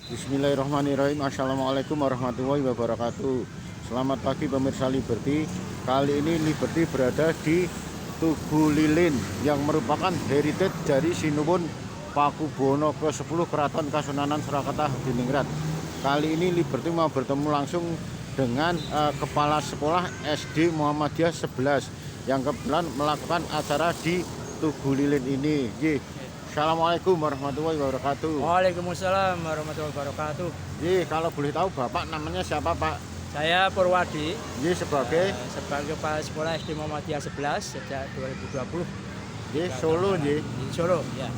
Bismillahirrahmanirrahim. Assalamualaikum warahmatullahi wabarakatuh. Selamat pagi pemirsa Liberty. Kali ini Liberty berada di Tugu Lilin yang merupakan heritage dari Sinuwun Pakubono ke-10 Keraton Kasunanan Surakarta Hadiningrat. Kali ini Liberty mau bertemu langsung dengan Kepala Sekolah SD Muhammadiyah 11 yang kebetulan melakukan acara di Tugu Lilin ini. Assalamualaikum warahmatullahi wabarakatuh. Waalaikumsalam warahmatullahi wabarakatuh. Kalau boleh tahu Bapak namanya siapa Pak? Saya Purwadi. Sebagai Kepala Sekolah SD Muhammadiyah 11 sejak 2020. Solo Di Solo, ya.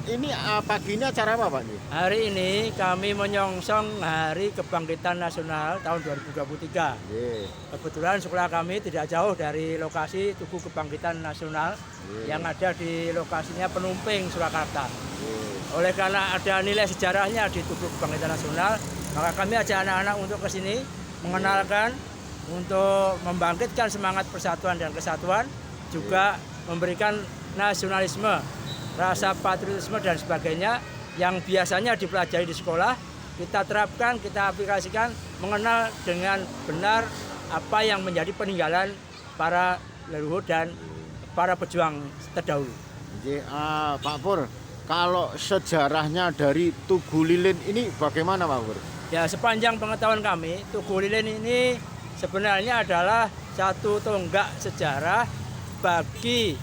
Ini pagi ini acara apa Pak? Hari ini kami menyongsong Hari Kebangkitan Nasional tahun 2023. Kebetulan sekolah kami tidak jauh dari lokasi Tugu Kebangkitan Nasional yang ada di lokasinya Penumping, Surakarta. Oleh karena ada nilai sejarahnya di Tugu Kebangkitan Nasional, maka kami ajak anak-anak untuk ke sini mengenalkan, untuk membangkitkan semangat persatuan dan kesatuan, juga memberikan nasionalisme, rasa patriotisme dan sebagainya yang biasanya dipelajari di sekolah, kita terapkan, kita aplikasikan, mengenal dengan benar apa yang menjadi peninggalan para leluhur dan para pejuang terdahulu. Pak Pur, kalau sejarahnya dari Tugu Lilin ini bagaimana Pak Pur? Ya, sepanjang pengetahuan kami, Tugu Lilin ini sebenarnya adalah satu tonggak sejarah bagi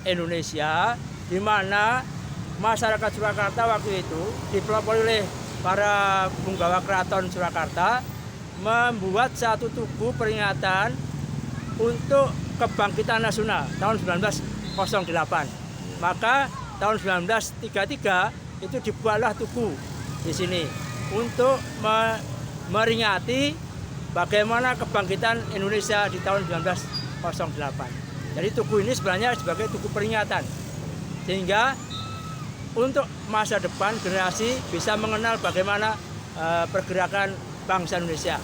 Indonesia, di mana masyarakat Surakarta waktu itu dipelopori oleh para punggawa keraton Surakarta membuat satu tugu peringatan untuk kebangkitan nasional tahun 1908. Maka tahun 1933 itu dibuatlah tugu di sini untuk meringati bagaimana kebangkitan Indonesia di tahun 1908. Jadi tugu ini sebenarnya sebagai tugu peringatan, sehingga untuk masa depan generasi bisa mengenal bagaimana pergerakan bangsa Indonesia.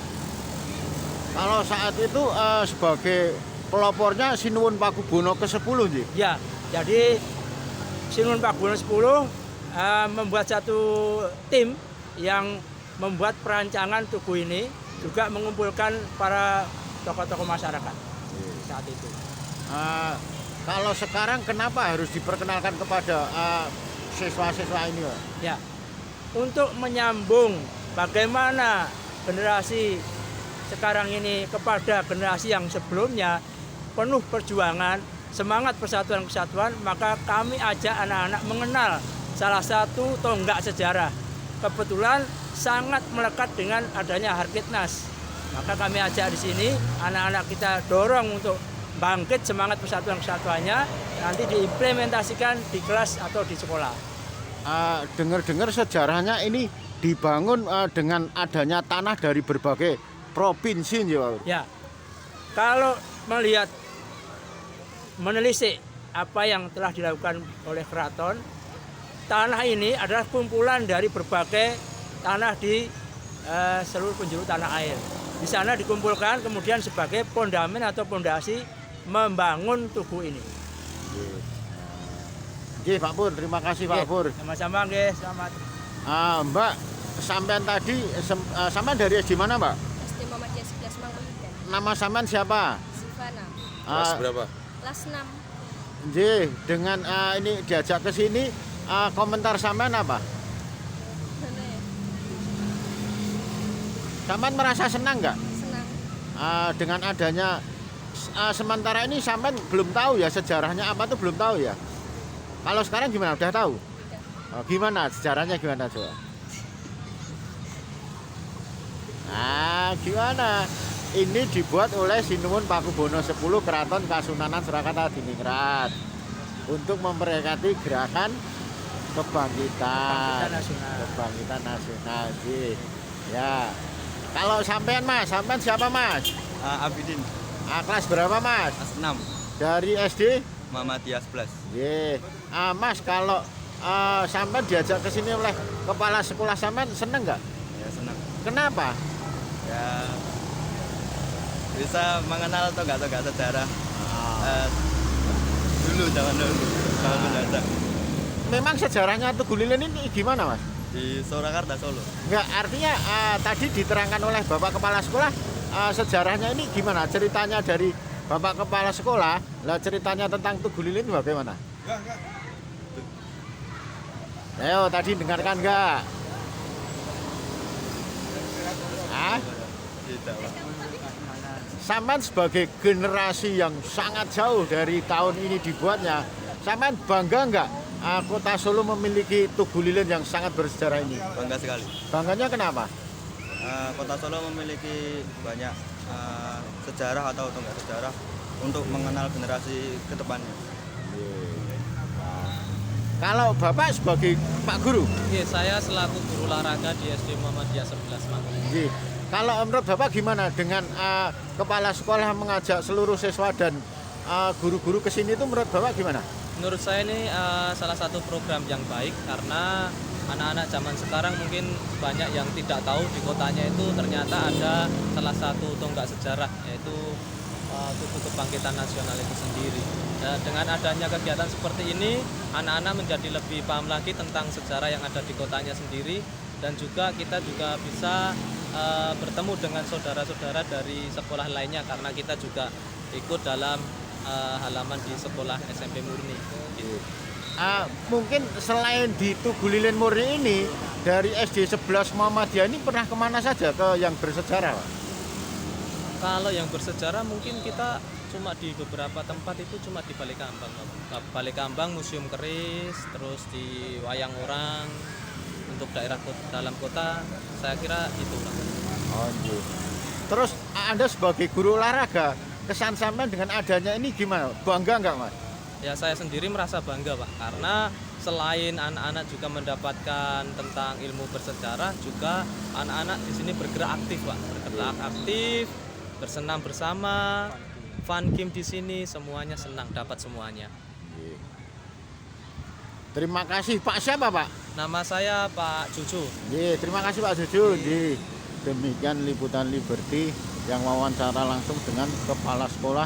Kalau saat itu sebagai pelopornya Sinuwun Pakubono ke-10 sih? Ya, jadi Sinuwun Pakubono 10 membuat satu tim yang membuat perancangan tugu ini, juga mengumpulkan para tokoh-tokoh masyarakat saat itu. Kalau sekarang kenapa harus diperkenalkan kepada siswa-siswa ini Pak? Ya, untuk menyambung bagaimana generasi sekarang ini kepada generasi yang sebelumnya penuh perjuangan, semangat persatuan kesatuan, maka kami ajak anak-anak mengenal salah satu tonggak sejarah. Kebetulan sangat melekat dengan adanya Harkitnas. Maka kami ajak di sini anak-anak kita dorong untuk bangkit semangat persatuan kesatuannya, nanti diimplementasikan di kelas atau di sekolah. Dengar-dengar sejarahnya ini dibangun dengan adanya tanah dari berbagai provinsi ya Pak? Ya, kalau melihat, menelisik apa yang telah dilakukan oleh keraton, tanah ini adalah kumpulan dari berbagai tanah di seluruh penjuru tanah air. Di sana dikumpulkan kemudian sebagai fondamen atau fondasi membangun tugu ini. Pak Pur, terima kasih Pak Pur. Sama-sama nggih, selamat. Mbak, sampean tadi sampean dari SD mana Mbak? SD Muhammadiyah 11 Mangkunegaran. Nama sampean siapa? Sivana. Kelas berapa? Kelas 6. Dengan ini diajak ke sini, komentar sampean apa? Mana ya? Sampean merasa senang nggak? Senang. Dengan adanya sementara ini sampean belum tahu ya sejarahnya apa tuh, belum tahu ya. Kalau sekarang gimana? Udah tahu? Tidak. Gimana sejarahnya, gimana coba? Gimana? Ini dibuat oleh Sinuwun Pakubono 10 Keraton Kasunanan Surakarta Hadiningrat untuk memperingati gerakan kebangkitan nasional. Ya. Kalau sampean Mas, sampean siapa Mas? Abidin, Kelas berapa Mas? kelas 6, Dari SD? Muhammadiyah 11. Mas, kalau sampean diajak ke sini oleh kepala sekolah, sampean seneng nggak? Ya senang. Kenapa? Ya bisa mengenal tonggak-tonggak sejarah zaman dulu. Zaman penjajah. Memang sejarahnya Tugu Lilin ini gimana Mas? Di Surakarta, Solo. Enggak, artinya tadi diterangkan oleh Bapak Kepala Sekolah sejarahnya ini gimana? Ceritanya dari Bapak Kepala Sekolah, lah ceritanya tentang Tugu Lilin bagaimana? Ayo tadi dengarkan enggak? Ah? Tidak, Pak. Sampean sebagai generasi yang sangat jauh dari tahun ini dibuatnya, sampean bangga enggak Kota Solo memiliki Tugu Lilin yang sangat bersejarah ini? Bangga sekali. Bangganya kenapa? Kota Solo memiliki banyak sejarah atau tonggak sejarah untuk mengenal generasi ke depannya. Kalau Bapak sebagai Pak Guru, Oke, saya selaku guru olahraga di SD Muhammadiyah 11 Mangun. Nggih. Kalau menurut Bapak gimana dengan kepala sekolah mengajak seluruh siswa dan guru-guru ke sini itu menurut Bapak gimana? Menurut saya ini salah satu program yang baik karena anak-anak zaman sekarang mungkin banyak yang tidak tahu di kotanya itu ternyata ada salah satu tonggak sejarah yaitu Tugu Kebangkitan Nasional itu sendiri. Nah, dengan adanya kegiatan seperti ini, anak-anak menjadi lebih paham lagi tentang sejarah yang ada di kotanya sendiri dan juga kita juga bisa bertemu dengan saudara-saudara dari sekolah lainnya karena kita juga ikut dalam halaman di sekolah SMP Murni. Gitu. Mungkin selain di Tugu Lilin Murni ini, dari SD 11 Muhammadiyah ini pernah kemana saja ke yang bersejarah, Pak? Kalau yang bersejarah mungkin kita cuma di beberapa tempat itu cuma di Balekambang, Balekambang, Museum Keris, terus di Wayang Orang. Untuk daerah dalam kota, saya kira itu. Oh, iya. Terus Anda sebagai guru olahraga, kesan sampean dengan adanya ini gimana? Bangga nggak, Mas? Ya saya sendiri merasa bangga Pak, karena selain anak-anak juga mendapatkan tentang ilmu bersejarah, juga anak-anak di sini bergerak aktif Pak, bergerak aktif, bersenam bersama, fun game di sini, semuanya senang, dapat semuanya. Terima kasih Pak. Siapa Pak? Nama saya Pak Cucu. Terima kasih Pak Juju. Demikian liputan Liberty yang wawancara langsung dengan Kepala Sekolah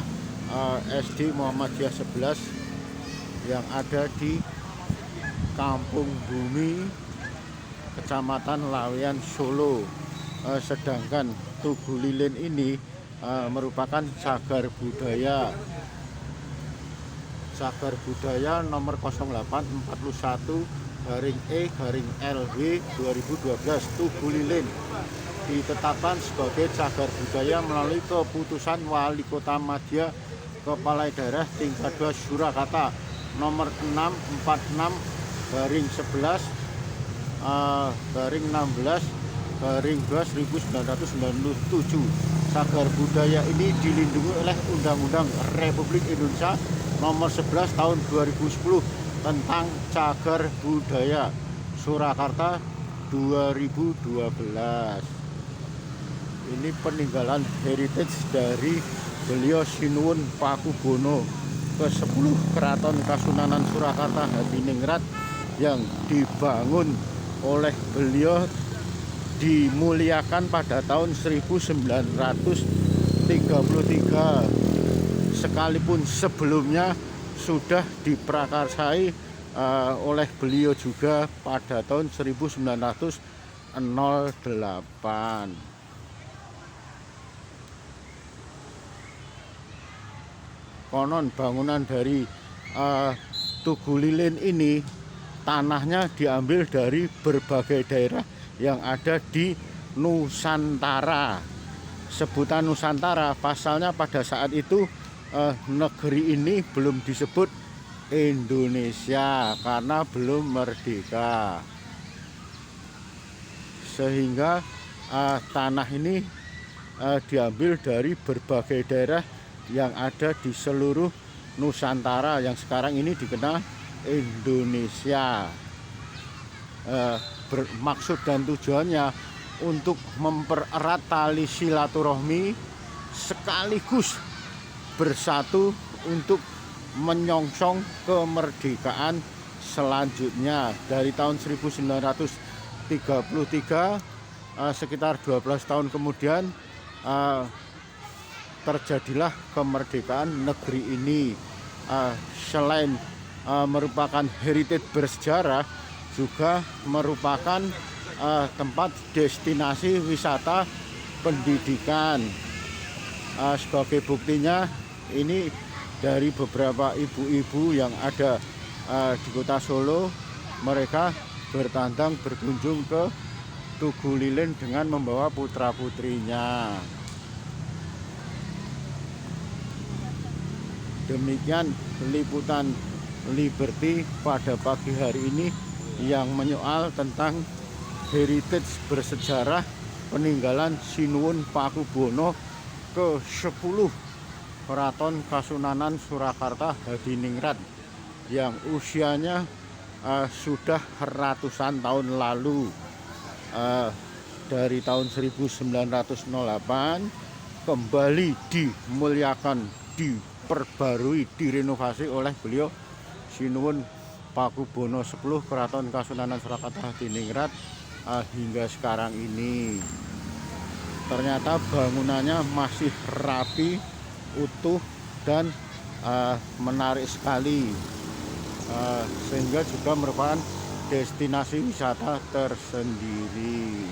SD Muhammadiyah 11 yang ada di Kampung Bumi, Kecamatan Laweyan, Solo. Sedangkan Tugu Lilin ini merupakan cagar budaya nomor 0841/E/LW 2012. Tugu Lilin ditetapkan sebagai cagar budaya melalui keputusan Wali Kota Madya Kepala Daerah tingkat 2 Surakarta nomor 646/11/1997. Cagar budaya ini dilindungi oleh Undang-Undang Republik Indonesia nomor 11 tahun 2010 tentang cagar budaya Surakarta 2012. Ini peninggalan heritage dari beliau Sinuwun Pakubono ke-10 Keraton Kasunanan Surakarta Hadiningrat yang dibangun oleh beliau, dimuliakan pada tahun 1933, sekalipun sebelumnya sudah diprakarsai oleh beliau juga pada tahun 1908. Konon bangunan dari Tugu Lilin ini tanahnya diambil dari berbagai daerah yang ada di Nusantara. Sebutan Nusantara pasalnya pada saat itu negeri ini belum disebut Indonesia karena belum merdeka, sehingga tanah ini diambil dari berbagai daerah yang ada di seluruh Nusantara yang sekarang ini dikenal Indonesia. Maksud dan tujuannya untuk mempererat tali silaturahmi sekaligus bersatu untuk menyongsong kemerdekaan selanjutnya. Dari tahun 1933 sekitar 12 tahun kemudian terjadilah kemerdekaan negeri ini. Selain merupakan heritage bersejarah, juga merupakan tempat destinasi wisata pendidikan. Sebagai buktinya ini dari beberapa ibu-ibu yang ada di kota Solo, mereka bertandang berkunjung ke Tugu Lilin dengan membawa putra-putrinya. Demikian liputan Liberty pada pagi hari ini yang menyoal tentang heritage bersejarah peninggalan Sinuwun Pakubono ke-10 Keraton Kasunanan Surakarta Hadiningrat yang usianya sudah ratusan tahun lalu. Dari tahun 1908 kembali dimuliakan, diperbarui, direnovasi oleh beliau Sinuwun Pakubono 10 Keraton Kasunanan Surakarta Hadiningrat hingga sekarang ini. Ternyata bangunannya masih rapi, utuh, dan menarik sekali, sehingga juga merupakan destinasi wisata tersendiri.